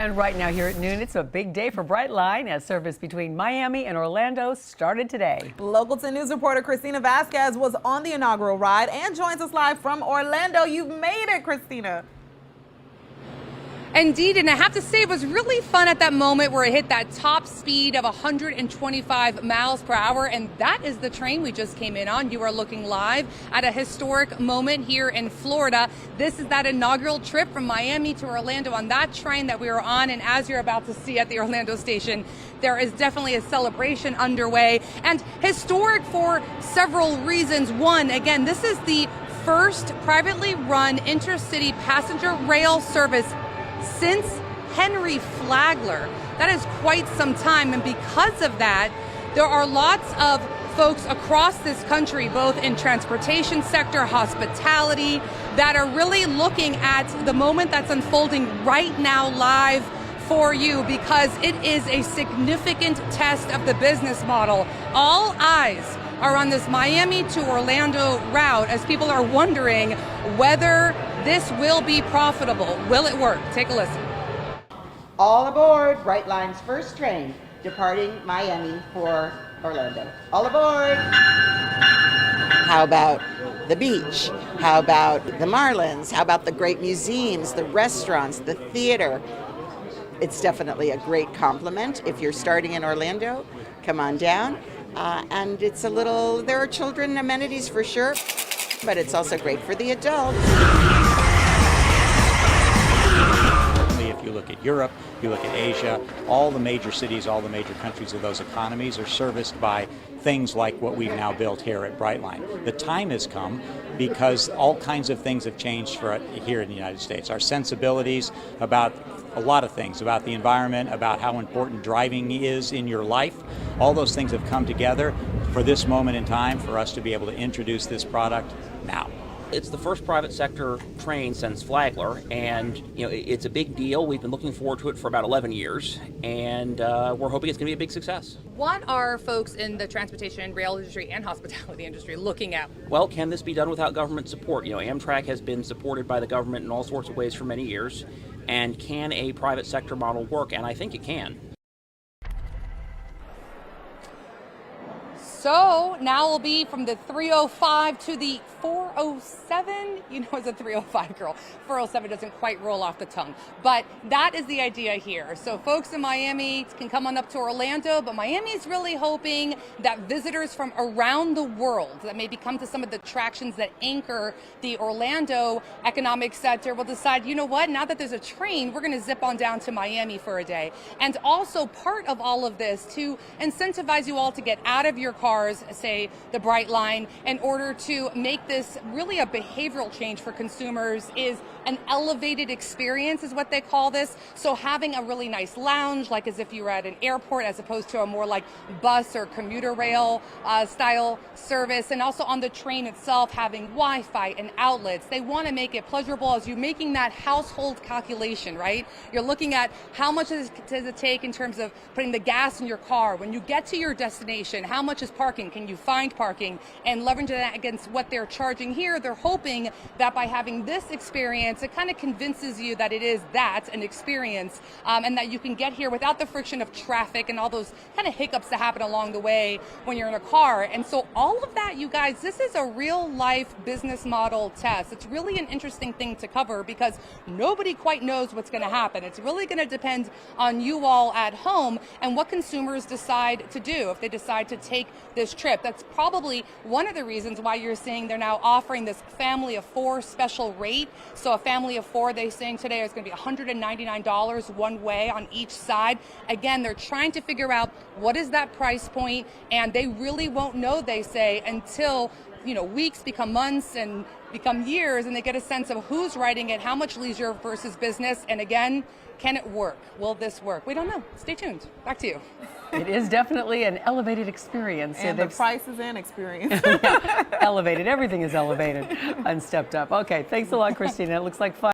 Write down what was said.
And right now here at noon, it's a big day for Brightline as service between Miami and Orlando started today. Local 10 News reporter Christina Vazquez was on the inaugural ride and joins us live from Orlando. You've made it, Christina. Indeed, and I have to say it was really fun at that moment where it hit that top speed of 125 miles per hour, and that is the train we just came in on. You are looking live at a historic moment here in Florida. This is that inaugural trip from Miami to Orlando on that train that we were on, and as you're about to see at the Orlando station, there is definitely a celebration underway, and historic for several reasons. One, again, this is the first privately run intercity passenger rail service since Henry Flagler. That is quite some time, and because of that, there are lots of folks across this country, both in transportation sector, hospitality, that are really looking at the moment that's unfolding right now live for you, because it is a significant test of the business model. All eyes are on this Miami to Orlando route as people are wondering whether this will be profitable. Will it work? Take a listen. All aboard Brightline's first train departing Miami for Orlando. All aboard! How about the beach? How about the Marlins? How about the great museums, the restaurants, the theater? It's definitely a great compliment. If you're starting in Orlando, come on down. And it's there are children amenities for sure, but it's also great for the adults. Certainly, if you look at Europe, you look at Asia, all the major cities, all the major countries of those economies are serviced by things like what we've now built here at Brightline. The time has come because all kinds of things have changed here in the United States. Our sensibilities about a lot of things, about the environment, about how important driving is in your life, all those things have come together for this moment in time for us to be able to introduce this product now. It's the first private sector train since Flagler, and it's a big deal. We've been looking forward to it for about 11 years, and we're hoping it's going to be a big success. What are folks in the transportation, rail industry, and hospitality industry looking at? Well, can this be done without government support? Amtrak has been supported by the government in all sorts of ways for many years, and can a private sector model work? And I think it can. So now we'll be from the 305 to the 407. You know, it's a 305 girl. 407 doesn't quite roll off the tongue. But that is the idea here. So folks in Miami can come on up to Orlando, but Miami's really hoping that visitors from around the world that maybe come to some of the attractions that anchor the Orlando economic sector will decide, you know what, now that there's a train, we're going to zip on down to Miami for a day. And also part of all of this to incentivize you all to get out of your car, say the Brightline, in order to make this really a behavioral change for consumers is an elevated experience is what they call this. So having a really nice lounge, like as if you were at an airport, as opposed to a more like bus or commuter rail style service. And also on the train itself, having Wi-Fi and outlets. They want to make it pleasurable as you're making that household calculation, right? You're looking at how much does it take in terms of putting the gas in your car. When you get to your destination, how much is parking? Can you find parking? And leveraging that against what they're charging here, they're hoping that by having this experience, it kind of convinces you that it is an experience, and that you can get here without the friction of traffic and all those kind of hiccups that happen along the way when you're in a car. And so all of that, you guys, this is a real life business model test. It's really an interesting thing to cover because nobody quite knows what's going to happen. It's really going to depend on you all at home and what consumers decide to do if they decide to take this trip. That's probably one of the reasons why you're seeing they're now offering this family of 4 special rate. So a family of 4, they're saying today, is going to be $199 one way on each side. Again, they're trying to figure out what is that price point, and they really won't know, they say, until weeks become months and become years, and they get a sense of who's riding it, how much leisure versus business, and again, can it work? Will this work? We don't know. Stay tuned. Back to you. It is definitely an elevated experience. And the price is an experience. Yeah, elevated. Everything is elevated and stepped up. Okay, thanks a lot, Christina. It looks like fun.